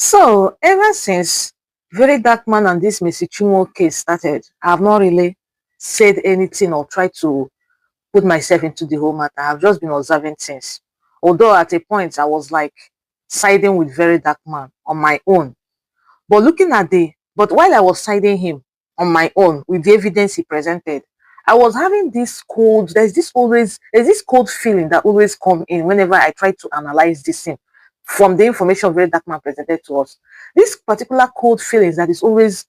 So ever since Very Dark Man and this Mercy Chinwo case started, I have not really said anything or tried to put myself into the whole matter. I've just been observing things. Although at a point I was like siding with Very Dark Man on my own. But while I was siding him on my own with the evidence he presented, I was having this cold, there's this cold feeling that always come in whenever I try to analyze this thing from the information Very Dark Man presented to us. This particular cold feelings that is always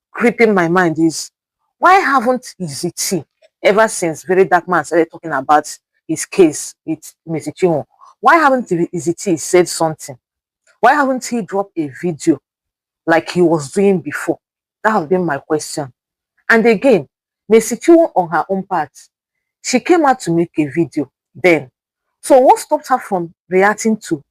creeping my mind is, why haven't EZT ever since Very Dark Man started talking about his case with Mercy Chinwo? Why haven't EZT said something? Why haven't he dropped a video like he was doing before? That has been my question. And again, Mercy Chinwo on her own part, she came out to make a video then. So what stopped her from reacting to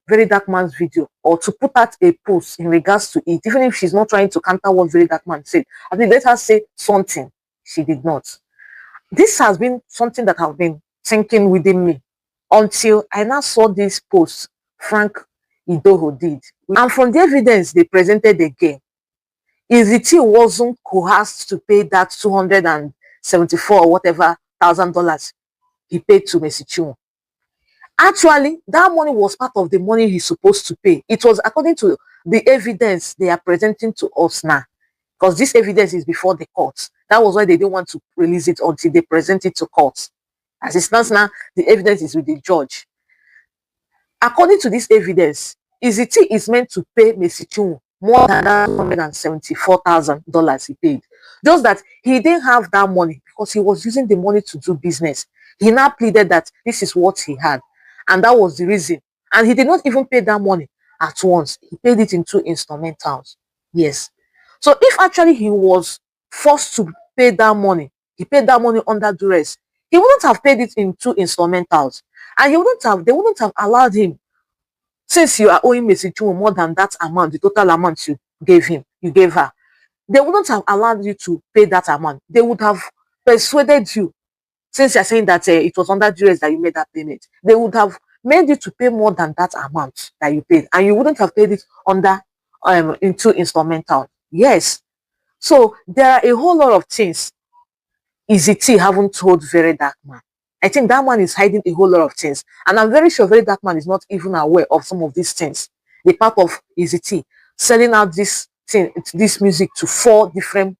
Very Dark Man's video, or to put out a post in regards to it, even if she's not trying to counter what Very Dark Man said? I mean, let her say something. She did not. This has been something that I've been thinking within me until I now saw this post Frank Idoho did. And from the evidence they presented again, EZT wasn't coerced to pay that 274 or whatever $1,000 he paid to Mercy Chinwo. Actually, that money was part of the money he's supposed to pay. It was according to the evidence they are presenting to us now, because this evidence is before the court. That was why they didn't want to release it until they present it to court. As it stands now, the evidence is with the judge. According to this evidence, EZT is meant to pay Mercy Chinwo more than that $174,000 he paid. Just that he didn't have that money because he was using the money to do business. He now pleaded that this is what he had, and that was the reason. And he did not even pay that money at once. He paid it in 2 installments. Yes. So if actually he was forced to pay that money, he paid that money under duress, he wouldn't have paid it in 2 installments. And they wouldn't have allowed him, since you are owing Mercy Chinwo more than that amount, the total amount you gave her, they wouldn't have allowed you to pay that amount. They would have persuaded you, since you're saying that it was under duress that you made that payment. They would have made you to pay more than that amount that you paid, and you wouldn't have paid it under in 2 installments. Yes. So there are a whole lot of things EZT haven't told Very Dark Man. I think that man is hiding a whole lot of things, and I'm very sure Very Dark Man is not even aware of some of these things. The part of EZT selling out this music to 4 different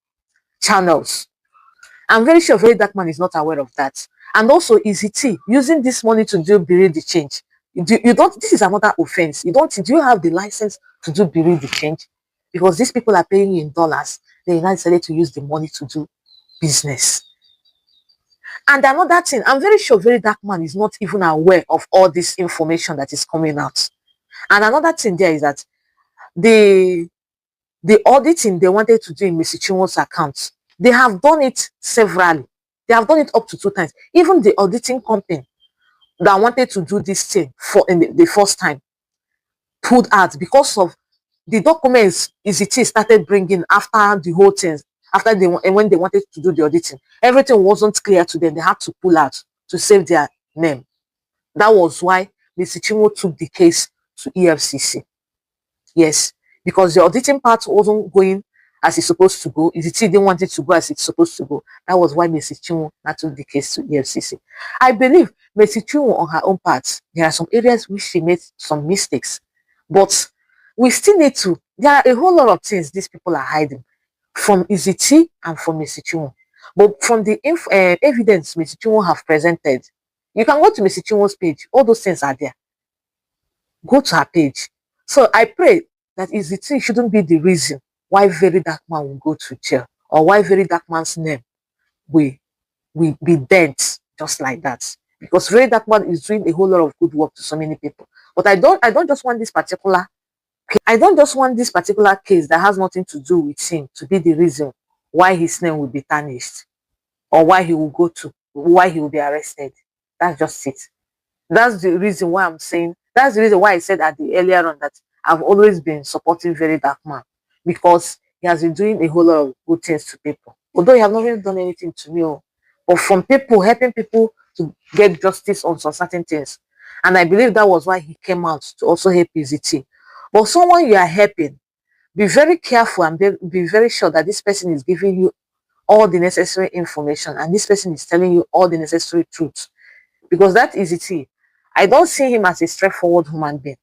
channels. I'm very sure Very Dark Man is not aware of that. And also EZT using this money to do bury the change. You don't. This is another offense. Do you have the license to do bury the change? Because these people are paying you in dollars. They now decided to use the money to do business. And another thing, I'm very sure Very Dark Man is not even aware of all this information that is coming out. And another thing there is that the auditing they wanted to do in Mercy Chinwo's account, they have done it severally. They have done it up to 2 times. Even the auditing company that wanted to do this thing in the first time pulled out because of the documents EZT started bringing after the whole thing. When they wanted to do the auditing, everything wasn't clear to them. They had to pull out to save their name. That was why Mercy Chinwo took the case to EFCC. Yes, because the auditing part wasn't going as it's supposed to go. EZT didn't want it to go as it's supposed to go. That was why Mercy Chinwo took the case to EFCC. I believe Mercy Chinwo on her own part, there are some areas which she made some mistakes, but we still need to. There are a whole lot of things these people are hiding from EZT and from Mercy Chinwo. But from the evidence Mercy Chinwo have presented, you can go to Mercy Chinwo's page. All those things are there. Go to her page. So I pray that EZT shouldn't be the reason why Very Dark Man will go to jail, or why Very Dark Man's name will be dent just like that. Because Very Dark Man is doing a whole lot of good work to so many people. But I don't just want this particular case that has nothing to do with him to be the reason why his name will be tarnished, or why he will be arrested. That's just it. That's the reason why I'm saying, that's the reason why I said at the earlier on that I've always been supporting Very Dark Man, because he has been doing a whole lot of good things to people. Although he has not really done anything to me, but from people, helping people to get justice on some certain things. And I believe that was why he came out to also help EZT. But someone you are helping, be very careful and be very sure that this person is giving you all the necessary information and this person is telling you all the necessary truth. Because that EZT, I don't see him as a straightforward human being.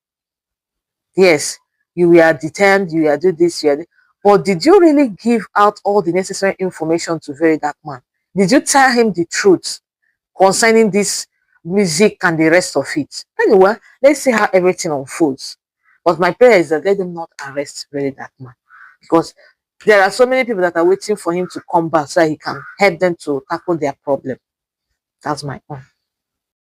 Yes, you were detained, you were doing this, but did you really give out all the necessary information to Very Dark Man? Did you tell him the truth concerning this music and the rest of it? Anyway, let's see how everything unfolds. But my prayer is that let them not arrest Very Dark Man, because there are so many people that are waiting for him to come back so that he can help them to tackle their problem. That's my own.